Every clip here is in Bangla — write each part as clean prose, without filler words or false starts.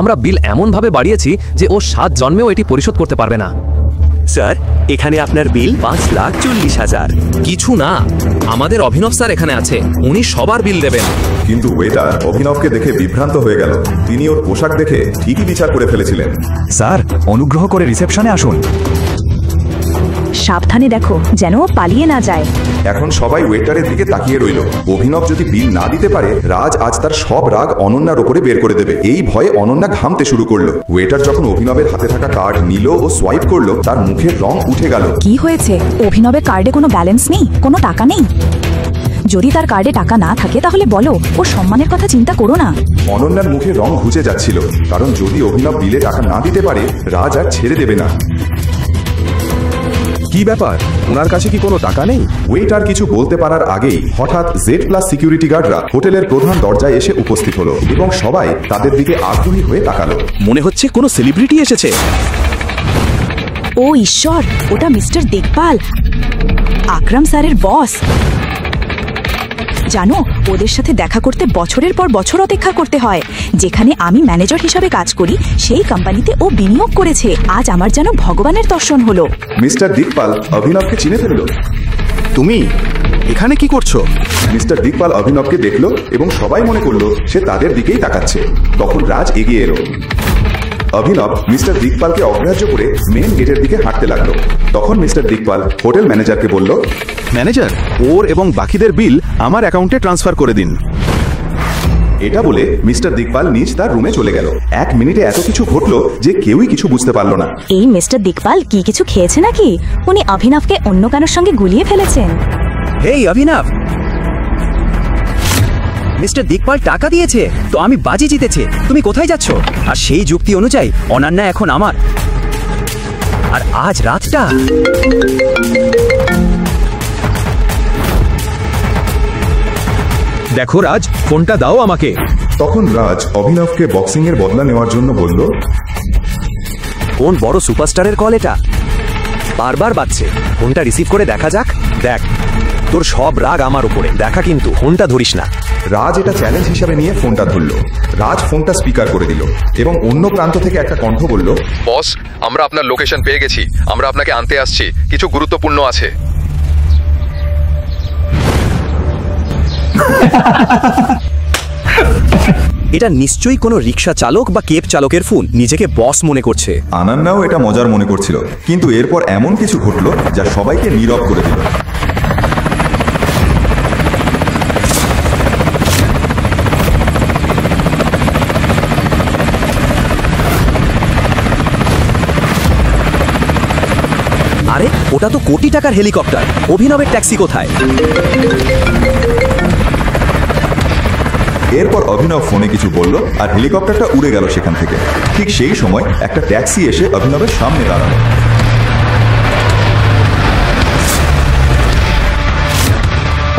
আমরা বিল এমন ভাবে বাড়িয়েছি যে ও 7 জন্মেও এটি পরিশোধ করতে পারবে না। স্যার, এখানে আপনার বিল 5,40,000। কিছু না, আমাদের অভিনব স্যার এখানে আছে, উনি সবার বিল দেবেন। কিন্তু ওয়েটার অভিনবকে দেখে বিভ্রান্ত হয়ে গেল। তিনি ওর পোশাক দেখে ঠিকই বিচার করে ফেলেছিলেন। স্যার, অনুগ্রহ করে রিসেপশনে আসুন। সাবধানে দেখো যেন ও পালিয়ে না যায়। এখন সবাই ওয়েটারের দিকে তাকিয়ে রইল। অভিনব যদি বিল না দিতে পারে, রাজ আজ তার সব রাগ অনন্যার ওপরে বের করে দেবে। এই ভয়ে অনন্যা ঘামতে শুরু করলো। ওয়েটার যখন অভিনবের হাতে থাকা কার্ড নিল ও সোয়াইপ করলো, তার মুখের রং উঠে গেল। কি হয়েছে? অভিনবের কার্ডে কোনো ব্যালেন্স নেই, কোনো টাকা নেই? যদি তার কার্ডে টাকা না থাকে তাহলে বলো, ও সম্মানের কথা চিন্তা করো না। অনন্যার মুখে রং ঘুচে যাচ্ছিল, কারণ যদি অভিনব বিলে টাকা না দিতে পারে, রাজ আর ছেড়ে দেবে না। কি ব্যাপার, ওনার কাছে কি কোনো টাকা নেই? ওয়েটার কিছু বলতে পারার আগেই হঠাৎ Z+ সিকিউরিটি গার্ডরা হোটেলের প্রধান দরজায় এসে উপস্থিত হলো এবং সবাই তাদের দিকে আগ্রহী হয়ে তাকালো। মনে হচ্ছে কোনো সেলিব্রিটি এসেছে। ও ঈশ্বর, ওটা মিস্টার দিকপাল, আকরাম স্যারের বস। জানো, ওদের সাথে দেখা করতে বছরের পর বছর অপেক্ষা করতে হয়। যেখানে আমি ম্যানেজার হিসাবে কাজ করি, সেই কোম্পানিতে ও বিনিয়োগ করেছে। আজ আমার যেন ভগবানের দর্শন হলো। মিস্টার দিকপাল অভিনবকে চিনে ফেলল। তুমি এখানে কি করছো? মিস্টার দিকপাল অভিনবকে দেখলো এবং সবাই মনে করলো সে তাদের দিকেই তাকাচ্ছে। তখন রাজ এগিয়ে এলো। অভিনব মিস্টার দিকপালকে অগ্রাহ্য করে মেন গেটের দিকে হাঁটতে লাগলো। তখন মিস্টার দিকপাল হোটেল ম্যানেজারকে বলল, ম্যানেজার, ওর এবং বাকিদের বিল আমার অ্যাকাউন্টে ট্রান্সফার করে দিন। এটা বলে মিস্টার দিকপাল নিজ তার রুমে চলে গেল। 1 মিনিটে এত কিছু ঘটলো যে কেউই কিছু বুঝতে পারলো না। এই মিস্টার দিকপাল কি কিছু খেয়েছে নাকি? উনি অভিনবকে অন্য কারোর সঙ্গে গুলিয়ে ফেলেছেন। হেই অভিনব, মিস্টার দিকপাল টাকা দিয়েছে তো আমি বাজি জিতেছে। তুমি কোথায় যাচ্ছ? আর সেই যুক্তি অনুযায়ী অনন্যা এখন আমার। আর আজ রাতটা দেখো রাজ, ফোনটা দাও আমাকে। তখন রাজ অভিনবকে বক্সিং এর বদলা নেওয়ার জন্য বলল, কোন বড় সুপারস্টারের কল এটা? বারবার বাজছে, ফোনটা রিসিভ করে দেখা যাক। দেখ, তোর সব রাগ আমার উপরে দেখা, কিন্তু ফোনটা ধরিস না। রাজ এটা চ্যালেঞ্জ হিসাবে নিয়ে ফোনটা ধরল। রাজ ফোনটা স্পিকার করে দিল এবং অন্য প্রান্ত থেকে একটা কণ্ঠ বলল, বস, আমরা আপনার লোকেশন পেয়ে গেছি, আমরা আপনাকে আনতে আসছি, কিছু গুরুত্বপূর্ণ আছে। এটা নিশ্চয়ই কোনো রিক্সা চালক বা কেব চালকের ফোন, নিজেকে বস মনে করছে। আনান্নাও এটা মজার মনে করছিল, কিন্তু এরপর এমন কিছু ঘটলো যা সবাইকে নীরব করে দিল। আরে, ওটা তো কোটি টাকার হেলিকপ্টার। অভিনবের ট্যাক্সি কোথায়? এরপর অভিনব ফোনে কিছু বলল আর হেলিকপ্টারটা উড়ে গেল সেখান থেকে। ঠিক সেই সময় একটা ট্যাক্সি এসে অভিনবের সামনে দাঁড়ালো।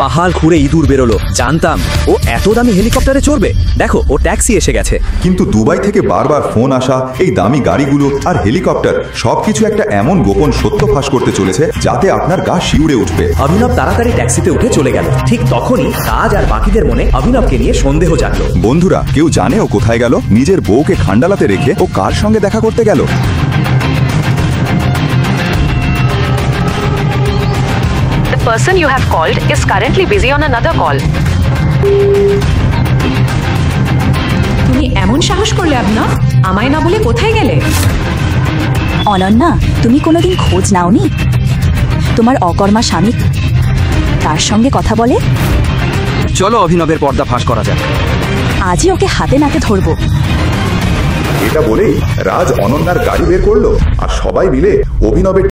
পাহাড় খুঁড়ে ইঁদুর বেরোলো। জানতাম ও এত দামি হেলিকপ্টারে চড়বে। দেখো, ও ট্যাক্সি এসে গেছে। কিন্তু দুবাই থেকে বারবার ফোন আসা, এই দামি গাড়িগুলো আর হেলিকপ্টার সবকিছু একটা এমন গোপন সত্য ফাঁস করতে চলেছে যাতে আপনার গা শিউরে উঠবে। অভিনব তাড়াতাড়ি ট্যাক্সিতে উঠে চলে গেল। ঠিক তখনই রাজ আর বাকিদের মনে অভিনবকে নিয়ে সন্দেহ জাগলো। বন্ধুরা, কেউ জানে ও কোথায় গেল? নিজের বউকে খান্ডালাতে রেখে ও কার সঙ্গে দেখা করতে গেল? The person you have called is currently busy on another call. তুমি এমন সাহস করলে অভিনব? আমায় না বলে কোথায় গেলে? অনন্যা, তুমি কোনোদিন খোঁজ নাওনি তোমার অকর্মা স্বামী তার সঙ্গে কথা বলে? চলো অভিনবের পর্দা ফাঁস করা যাক। আজই ওকে হাতে নাতে ধরবো। এটা বলেই রাজ অনন্যার গাড়ি বের করলো আর সবাই মিলে অভিনবের